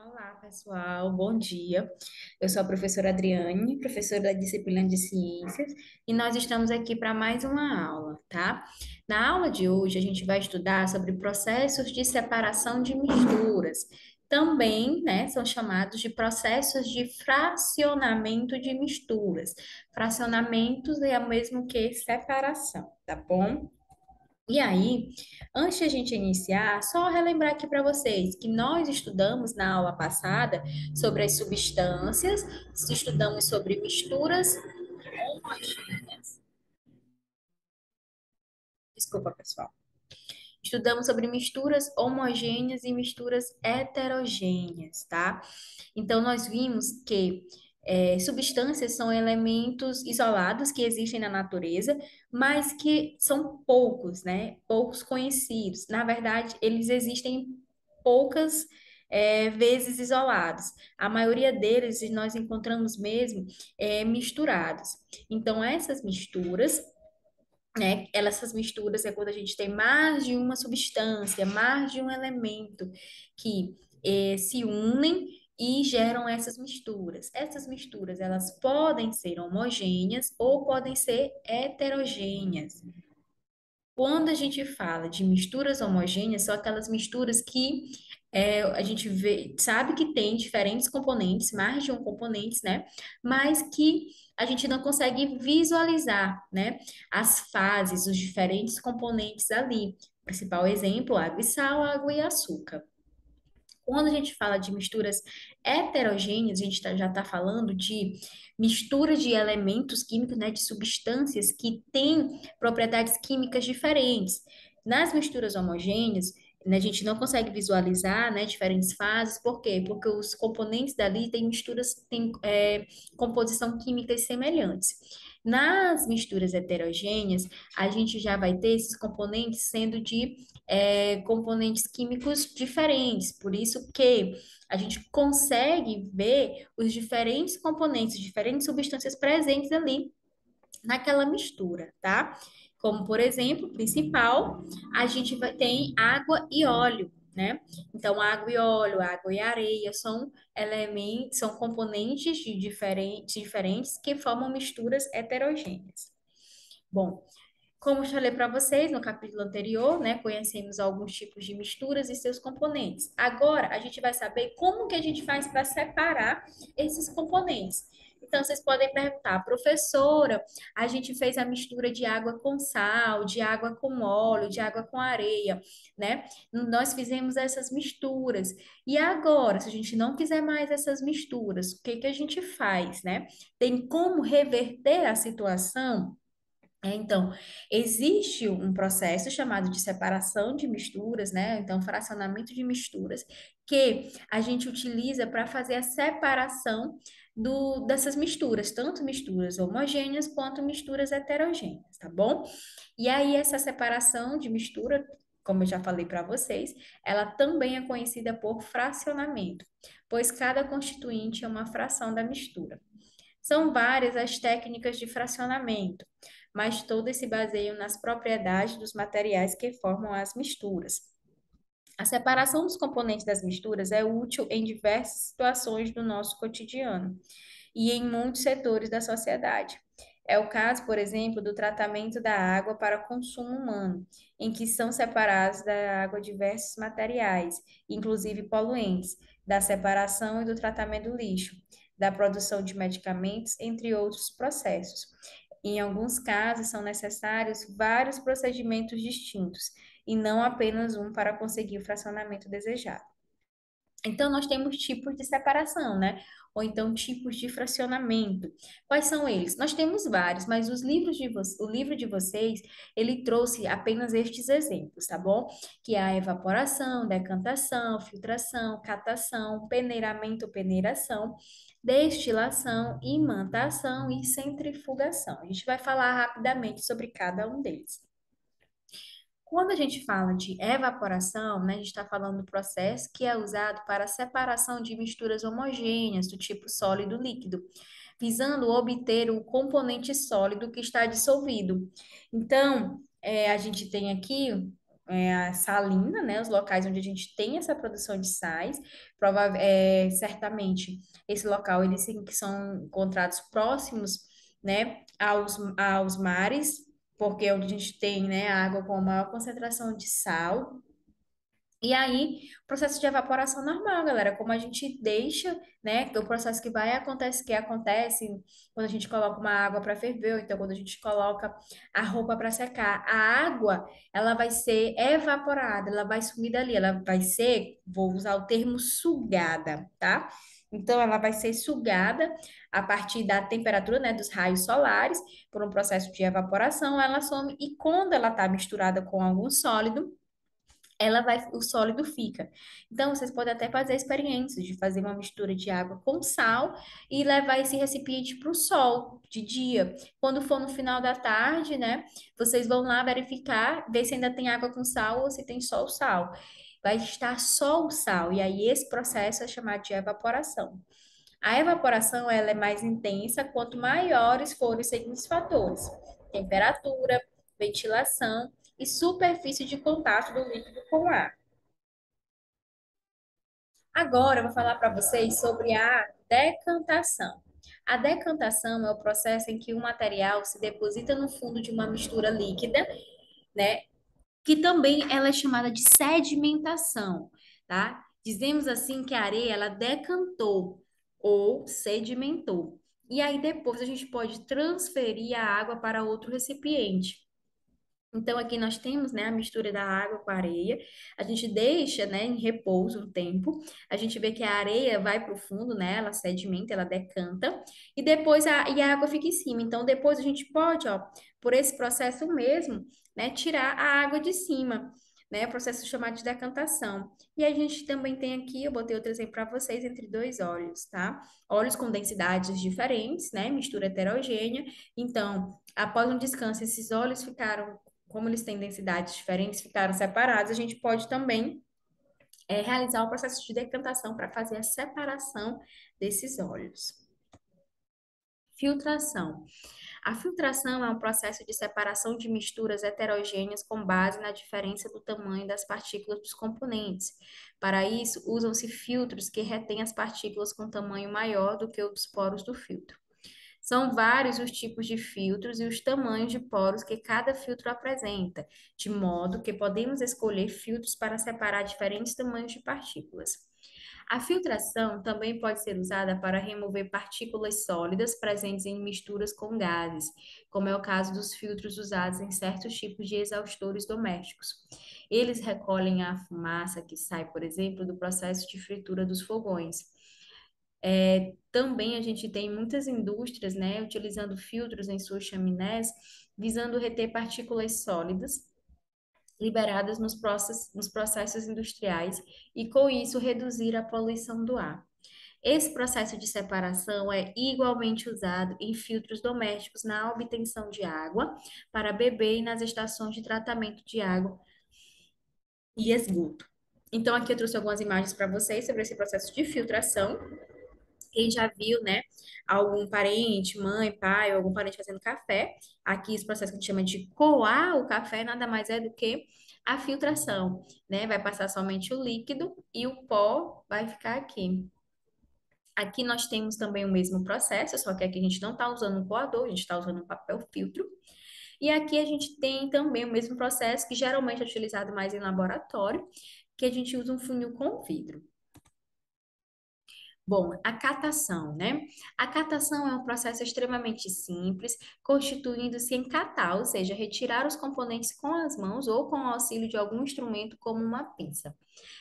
Olá, pessoal, bom dia. Eu sou a professora Adriane, professora da disciplina de Ciências, e nós estamos aqui para mais uma aula, tá? Na aula de hoje, a gente vai estudar sobre processos de separação de misturas. Também, né, são chamados de processos de fracionamento de misturas. Fracionamentos é o mesmo que separação, tá bom? E aí, antes de a gente iniciar, só relembrar aqui para vocês que nós estudamos na aula passada sobre as substâncias, estudamos sobre misturas homogêneas. Desculpa, pessoal. Estudamos sobre misturas homogêneas e misturas heterogêneas, tá? Então, nós vimos que substâncias são elementos isolados que existem na natureza, mas que são poucos, né? Poucos conhecidos. Na verdade, eles existem poucas vezes isolados. A maioria deles nós encontramos mesmo misturados. Então, essas misturas, né? Essas misturas é quando a gente tem mais de uma substância, mais de um elemento que se unem e geram essas misturas. Essas misturas, elas podem ser homogêneas ou podem ser heterogêneas. Quando a gente fala de misturas homogêneas, são aquelas misturas que a gente vê, sabe que tem diferentes componentes, mais de um componentes, né? Mas que a gente não consegue visualizar, né? As fases, os diferentes componentes ali. Principal exemplo, água e sal, água e açúcar. Quando a gente fala de misturas heterogêneas, a gente já está falando de mistura de elementos químicos, né, de substâncias que têm propriedades químicas diferentes. Nas misturas homogêneas, né, a gente não consegue visualizar, né, diferentes fases. Por quê? Porque os componentes dali têm misturas, têm composição químicas semelhantes. Nas misturas heterogêneas, a gente já vai ter esses componentes sendo de componentes químicos diferentes, por isso que a gente consegue ver os diferentes componentes, diferentes substâncias presentes ali naquela mistura, tá? Como, por exemplo, principal, a gente tem água e óleo, né? Então, água e óleo, água e areia são elementos, são componentes de diferentes que formam misturas heterogêneas. Bom, como eu falei para vocês no capítulo anterior, né, conhecemos alguns tipos de misturas e seus componentes. Agora, a gente vai saber como que a gente faz para separar esses componentes. Então, vocês podem perguntar, professora, a gente fez a mistura de água com sal, de água com óleo, de água com areia, né? Nós fizemos essas misturas. E agora, se a gente não quiser mais essas misturas, o que que a gente faz, né? Tem como reverter a situação? Então, existe um processo chamado de separação de misturas, né? Então, fracionamento de misturas, que a gente utiliza para fazer a separação dessas misturas, tanto misturas homogêneas quanto misturas heterogêneas, tá bom? E aí, essa separação de mistura, como eu já falei para vocês, ela também é conhecida por fracionamento, pois cada constituinte é uma fração da mistura. São várias as técnicas de fracionamento, mas todas se baseiam nas propriedades dos materiais que formam as misturas. A separação dos componentes das misturas é útil em diversas situações do nosso cotidiano e em muitos setores da sociedade. É o caso, por exemplo, do tratamento da água para consumo humano, em que são separados da água diversos materiais, inclusive poluentes, da separação e do tratamento do lixo, da produção de medicamentos, entre outros processos. Em alguns casos, são necessários vários procedimentos distintos, e não apenas um para conseguir o fracionamento desejado. Então, nós temos tipos de separação, né? Ou então tipos de fracionamento. Quais são eles? Nós temos vários, mas o livro de vocês, ele trouxe apenas estes exemplos, tá bom? Que é a evaporação, decantação, filtração, catação, peneiramento, peneiração, destilação, imantação e centrifugação. A gente vai falar rapidamente sobre cada um deles. Quando a gente fala de evaporação, né, a gente está falando do processo que é usado para a separação de misturas homogêneas do tipo sólido-líquido, visando obter o componente sólido que está dissolvido. Então, a gente tem aqui a salina, né? Os locais onde a gente tem essa produção de sais, certamente esse local eles sim que são encontrados próximos, né, aos mares, porque é onde a gente tem, né, a água com maior concentração de sal. E aí, o processo de evaporação normal, galera, como a gente deixa, né, que é o processo que acontece quando a gente coloca uma água para ferver, ou então quando a gente coloca a roupa para secar. A água, ela vai ser evaporada, ela vai sumir dali, ela vai ser, vou usar o termo sugada, tá? Então, ela vai ser sugada a partir da temperatura, né, dos raios solares, por um processo de evaporação, ela some, e quando ela está misturada com algum sólido, o sólido fica. Então, vocês podem até fazer experiências de fazer uma mistura de água com sal e levar esse recipiente para o sol de dia. Quando for no final da tarde, né, vocês vão lá verificar, ver se ainda tem água com sal ou se tem só o sal. Vai estar só o sal, e aí esse processo é chamado de evaporação. A evaporação, ela é mais intensa quanto maiores forem os seguintes fatores: temperatura, ventilação e superfície de contato do líquido com o ar. Agora eu vou falar para vocês sobre a decantação. A decantação é o processo em que o material se deposita no fundo de uma mistura líquida, né? Que também ela é chamada de sedimentação, tá? Dizemos assim que a areia ela decantou ou sedimentou. E aí depois a gente pode transferir a água para outro recipiente. Então, aqui nós temos, né, a mistura da água com a areia. A gente deixa, né, em repouso um tempo. A gente vê que a areia vai para o fundo, né, ela sedimenta, ela decanta. E depois a água fica em cima. Então, depois a gente pode, ó, por esse processo mesmo, né, tirar a água de cima, né, processo chamado de decantação. E a gente também tem aqui, eu botei outro exemplo para vocês, entre dois óleos, tá? Óleos com densidades diferentes, né, mistura heterogênea. Então, após um descanso, esses óleos ficaram, como eles têm densidades diferentes, ficaram separados, a gente pode também realizar o processo de decantação para fazer a separação desses óleos. Filtração. A filtração é um processo de separação de misturas heterogêneas com base na diferença do tamanho das partículas dos componentes. Para isso, usam-se filtros que retêm as partículas com tamanho maior do que o dos poros do filtro. São vários os tipos de filtros e os tamanhos de poros que cada filtro apresenta, de modo que podemos escolher filtros para separar diferentes tamanhos de partículas. A filtração também pode ser usada para remover partículas sólidas presentes em misturas com gases, como é o caso dos filtros usados em certos tipos de exaustores domésticos. Eles recolhem a fumaça que sai, por exemplo, do processo de fritura dos fogões. Também a gente tem muitas indústrias, né, utilizando filtros em suas chaminés, visando reter partículas sólidas liberadas nos processos industriais e, com isso, reduzir a poluição do ar. Esse processo de separação é igualmente usado em filtros domésticos na obtenção de água para beber e nas estações de tratamento de água e esgoto. Então, aqui eu trouxe algumas imagens para vocês sobre esse processo de filtração. Quem já viu, né, algum parente, mãe, pai, ou algum parente fazendo café, aqui esse processo que a gente chama de coar o café nada mais é do que a filtração, né? Vai passar somente o líquido e o pó vai ficar aqui. Aqui nós temos também o mesmo processo, só que aqui a gente não está usando um coador, a gente está usando um papel filtro. E aqui a gente tem também o mesmo processo, que geralmente é utilizado mais em laboratório, que a gente usa um funil com vidro. Bom, a catação, né? A catação é um processo extremamente simples, constituindo-se em catar, ou seja, retirar os componentes com as mãos ou com o auxílio de algum instrumento como uma pinça.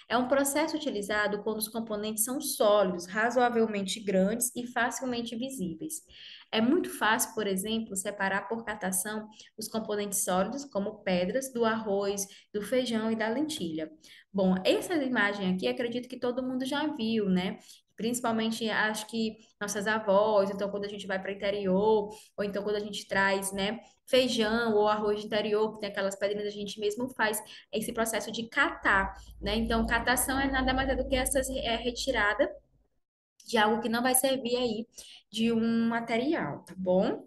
É um processo utilizado quando os componentes são sólidos, razoavelmente grandes e facilmente visíveis. É muito fácil, por exemplo, separar por catação os componentes sólidos, como pedras, do arroz, do feijão e da lentilha. Bom, essa imagem aqui, acredito que todo mundo já viu, né? Principalmente, acho que nossas avós, então quando a gente vai para o interior, ou então quando a gente traz, né, feijão ou arroz de interior, que tem aquelas pedrinhas, a gente mesmo faz esse processo de catar, né? Então, catação é nada mais é do que essa retirada de algo que não vai servir aí de um material, tá bom?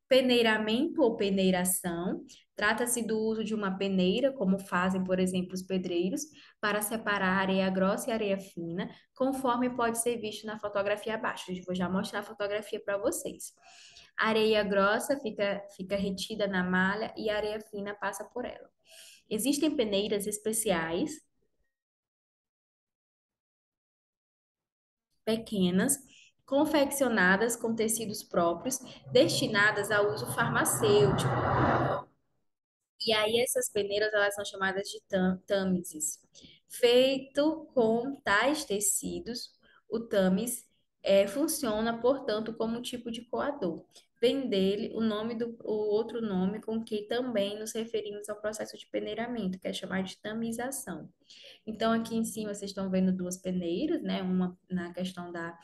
Peneiramento ou peneiração. Trata-se do uso de uma peneira, como fazem, por exemplo, os pedreiros, para separar areia grossa e areia fina, conforme pode ser visto na fotografia abaixo. Eu vou já mostrar a fotografia para vocês. A areia grossa fica retida na malha e a areia fina passa por ela. Existem peneiras especiais, pequenas, confeccionadas com tecidos próprios, destinadas ao uso farmacêutico. E aí essas peneiras, elas são chamadas de tâmises. Feito com tais tecidos, o tâmis funciona, portanto, como um tipo de coador. Vem dele o outro nome com que também nos referimos ao processo de peneiramento, que é chamado de tamização. Então, aqui em cima vocês estão vendo duas peneiras, né? Uma na questão da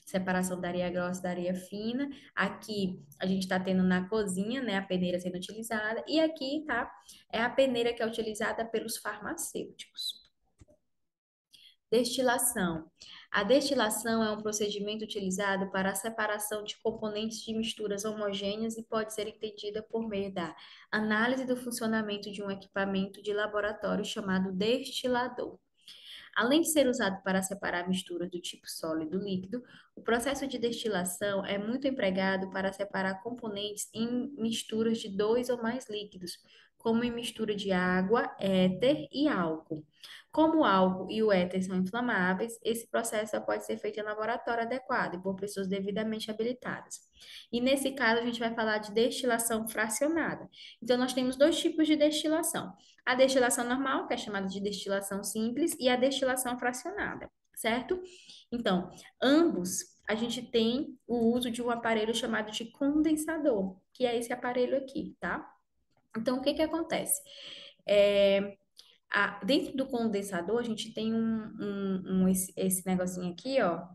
separação da areia grossa e da areia fina. Aqui a gente está tendo na cozinha, né? A peneira sendo utilizada. E aqui, tá? É a peneira que é utilizada pelos farmacêuticos. Destilação. A destilação é um procedimento utilizado para a separação de componentes de misturas homogêneas e pode ser entendida por meio da análise do funcionamento de um equipamento de laboratório chamado destilador. Além de ser usado para separar misturas do tipo sólido líquido, o processo de destilação é muito empregado para separar componentes em misturas de dois ou mais líquidos, como em mistura de água, éter e álcool. Como o álcool e o éter são inflamáveis, esse processo só pode ser feito em laboratório adequado e por pessoas devidamente habilitadas. E nesse caso, a gente vai falar de destilação fracionada. Então, nós temos dois tipos de destilação: a destilação normal, que é chamada de destilação simples, e a destilação fracionada, certo? Então, ambos, a gente tem o uso de um aparelho chamado de condensador, que é esse aparelho aqui, tá? Então, o que que acontece? É, dentro do condensador, a gente tem esse negocinho aqui, ó,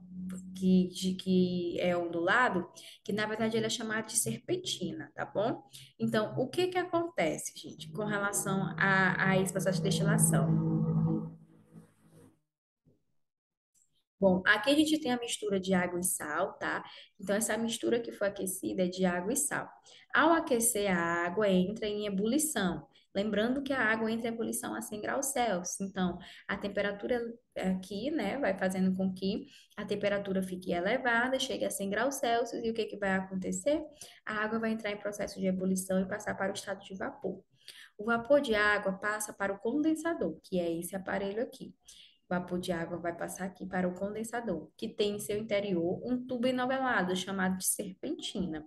que é ondulado, que na verdade ele é chamado de serpentina, tá bom? Então, o que que acontece, gente, com relação a esse processo de destilação? Bom, aqui a gente tem a mistura de água e sal, tá? Então, essa mistura que foi aquecida é de água e sal. Ao aquecer, a água entra em ebulição. Lembrando que a água entra em ebulição a 100 graus Celsius. Então, a temperatura aqui, né, vai fazendo com que a temperatura fique elevada, chegue a 100 graus Celsius. E o que que vai acontecer? A água vai entrar em processo de ebulição e passar para o estado de vapor. O vapor de água passa para o condensador, que é esse aparelho aqui. O vapor de água vai passar aqui para o condensador, que tem em seu interior um tubo enovelado chamado de serpentina.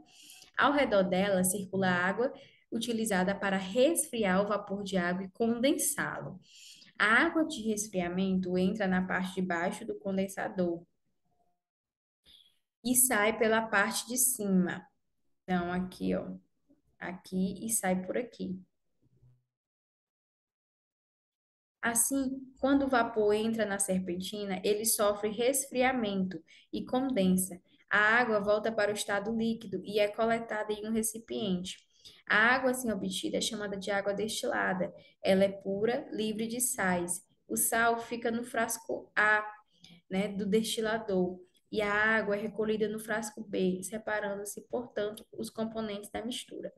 Ao redor dela circula água utilizada para resfriar o vapor de água e condensá-lo. A água de resfriamento entra na parte de baixo do condensador e sai pela parte de cima. Então, aqui, ó, aqui e sai por aqui. Assim, quando o vapor entra na serpentina, ele sofre resfriamento e condensa. A água volta para o estado líquido e é coletada em um recipiente. A água assim obtida é chamada de água destilada. Ela é pura, livre de sais. O sal fica no frasco A, né, do destilador, e a água é recolhida no frasco B, separando-se, portanto, os componentes da mistura.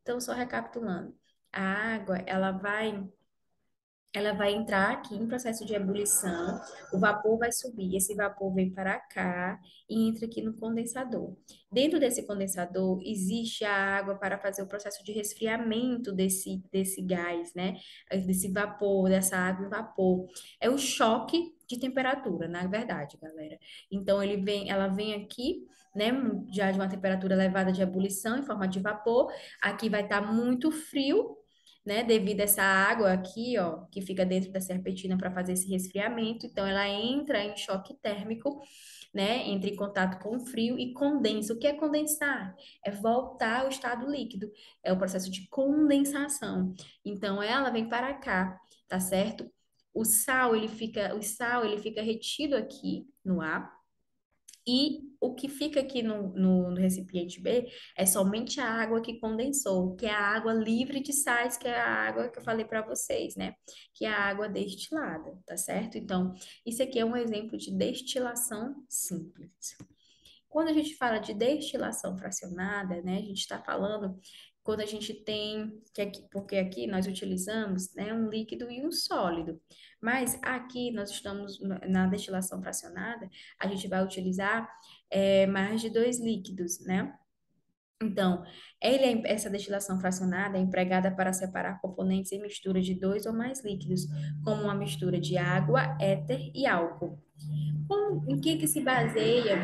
Então, só recapitulando, a água, ela vai entrar aqui em processo de ebulição, o vapor vai subir, esse vapor vem para cá e entra aqui no condensador. Dentro desse condensador existe a água para fazer o processo de resfriamento desse gás, né? Desse vapor, dessa água em vapor. É o choque de temperatura, na verdade, galera. Então ela vem aqui, né, já de uma temperatura elevada de ebulição em forma de vapor. Aqui vai estar muito frio, né, devido a essa água aqui, ó, que fica dentro da serpentina para fazer esse resfriamento. Então, ela entra em choque térmico, né, entra em contato com o frio e condensa. O que é condensar? É voltar ao estado líquido. É o processo de condensação. Então, ela vem para cá, tá certo? O sal, ele fica retido aqui no ar. E o que fica aqui no recipiente B é somente a água que condensou, que é a água livre de sais, que é a água que eu falei para vocês, né? Que é a água destilada, tá certo? Então, isso aqui é um exemplo de destilação simples. Quando a gente fala de destilação fracionada, né, a gente está falando quando a gente tem, porque aqui nós utilizamos, né, um líquido e um sólido, mas aqui nós estamos na destilação fracionada, a gente vai utilizar mais de dois líquidos, né? Então, essa destilação fracionada é empregada para separar componentes em mistura de dois ou mais líquidos, como uma mistura de água, éter e álcool. Em que se baseia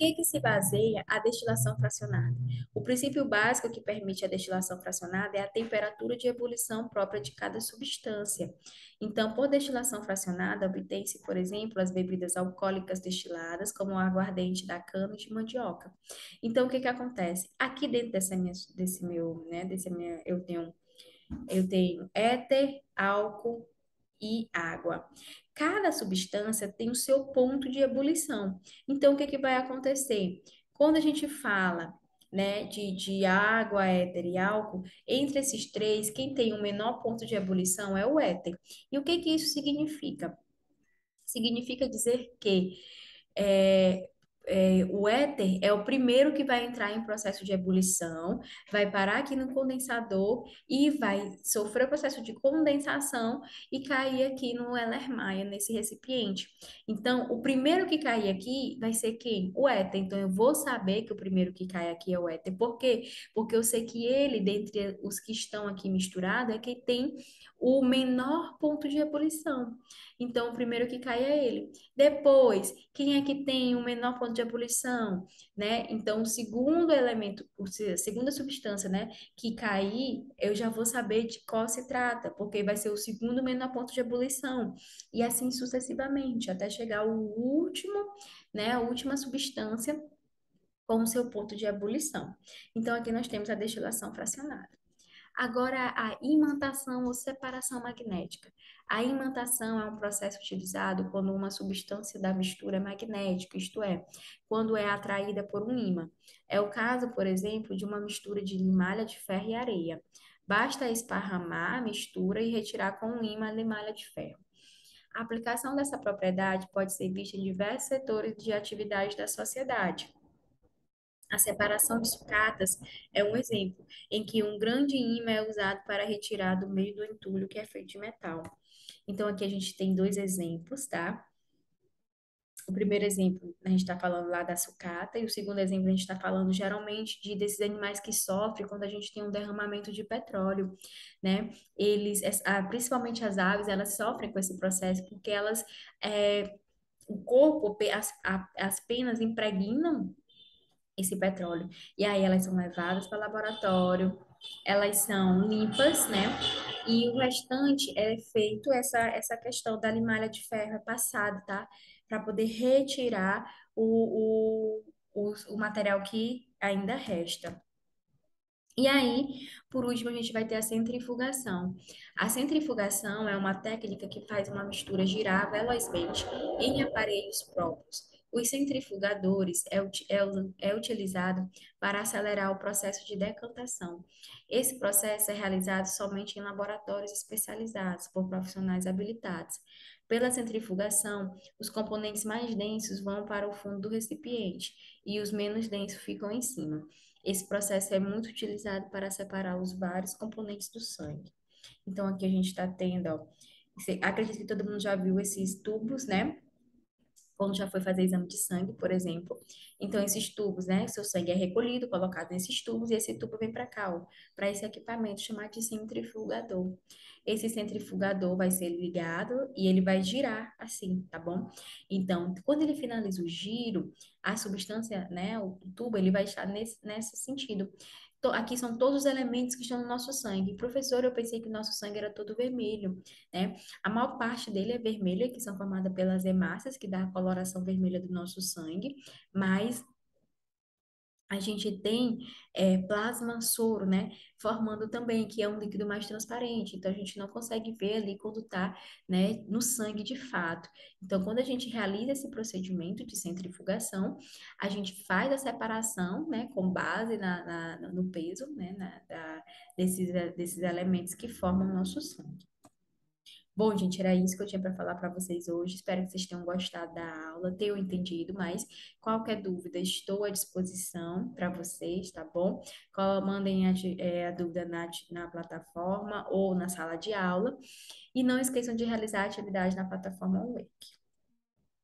em que se baseia a destilação fracionada? O princípio básico que permite a destilação fracionada é a temperatura de ebulição própria de cada substância. Então, por destilação fracionada, obtém-se, por exemplo, as bebidas alcoólicas destiladas, como o aguardente da cana e de mandioca. Então, o que que acontece? Aqui dentro desse meu, né, eu tenho éter, álcool e água. Cada substância tem o seu ponto de ebulição. Então, o que que vai acontecer? Quando a gente fala, né, de água, éter e álcool, entre esses três, quem tem o menor ponto de ebulição é o éter. E o que que isso significa? Significa dizer que é, o éter é o primeiro que vai entrar em processo de ebulição, vai parar aqui no condensador e vai sofrer o processo de condensação e cair aqui no Erlenmeyer, nesse recipiente. Então, o primeiro que cair aqui vai ser quem? O éter. Então, eu vou saber que o primeiro que cai aqui é o éter. Por quê? Porque eu sei que ele, dentre os que estão aqui misturados, é quem tem o menor ponto de ebulição. Então, o primeiro que cai é ele. Depois, quem é que tem o menor ponto de ebulição, né? Então, o segundo elemento, a segunda substância, né, que cair, eu já vou saber de qual se trata, porque vai ser o segundo menor ponto de ebulição. E assim sucessivamente, até chegar ao último, né, a última substância com o seu ponto de ebulição. Então, aqui nós temos a destilação fracionada. Agora, a imantação ou separação magnética. A imantação é um processo utilizado quando uma substância da mistura é magnética, isto é, quando é atraída por um ímã. É o caso, por exemplo, de uma mistura de limalha de ferro e areia. Basta esparramar a mistura e retirar com um ímã a limalha de ferro. A aplicação dessa propriedade pode ser vista em diversos setores de atividade da sociedade. A separação de sucatas é um exemplo em que um grande ímã é usado para retirar do meio do entulho que é feito de metal. Então, aqui a gente tem dois exemplos, tá? O primeiro exemplo, a gente está falando lá da sucata, e o segundo exemplo, a gente está falando geralmente desses animais que sofrem quando a gente tem um derramamento de petróleo, né? Principalmente as aves, elas sofrem com esse processo porque o corpo, as penas impregnam esse petróleo. E aí elas são levadas para o laboratório, elas são limpas, né? E o restante é feito essa questão da limalha de ferro é passada, tá? Para poder retirar o material que ainda resta. E aí, por último, a gente vai ter a centrifugação. A centrifugação é uma técnica que faz uma mistura girar velozmente em aparelhos próprios. Os centrifugadores é utilizado para acelerar o processo de decantação. Esse processo é realizado somente em laboratórios especializados por profissionais habilitados. Pela centrifugação, os componentes mais densos vão para o fundo do recipiente e os menos densos ficam em cima. Esse processo é muito utilizado para separar os vários componentes do sangue. Então, aqui a gente está tendo, ó, acredito que todo mundo já viu esses tubos, né? Quando já foi fazer exame de sangue, por exemplo. Então, esses tubos, né? Seu sangue é recolhido, colocado nesses tubos, e esse tubo vem para cá, ó, para esse equipamento chamado de centrifugador. Esse centrifugador vai ser ligado e ele vai girar assim, tá bom? Então, quando ele finaliza o giro, a substância, né? O tubo, ele vai estar nesse sentido. Aqui são todos os elementos que estão no nosso sangue. Professor, eu pensei que o nosso sangue era todo vermelho, né? A maior parte dele é vermelha, que são formadas pelas hemácias, que dá a coloração vermelha do nosso sangue, mas a gente tem plasma soro, né? Formando também, que é um líquido mais transparente. Então, a gente não consegue ver ali quando está, né, no sangue de fato. Então, quando a gente realiza esse procedimento de centrifugação, a gente faz a separação, né, com base no peso, né, desses elementos que formam o nosso sangue. Bom, gente, era isso que eu tinha para falar para vocês hoje. Espero que vocês tenham gostado da aula, tenham entendido, mas qualquer dúvida, estou à disposição para vocês, tá bom? Mandem a dúvida na plataforma ou na sala de aula. E não esqueçam de realizar a atividade na plataforma Wake.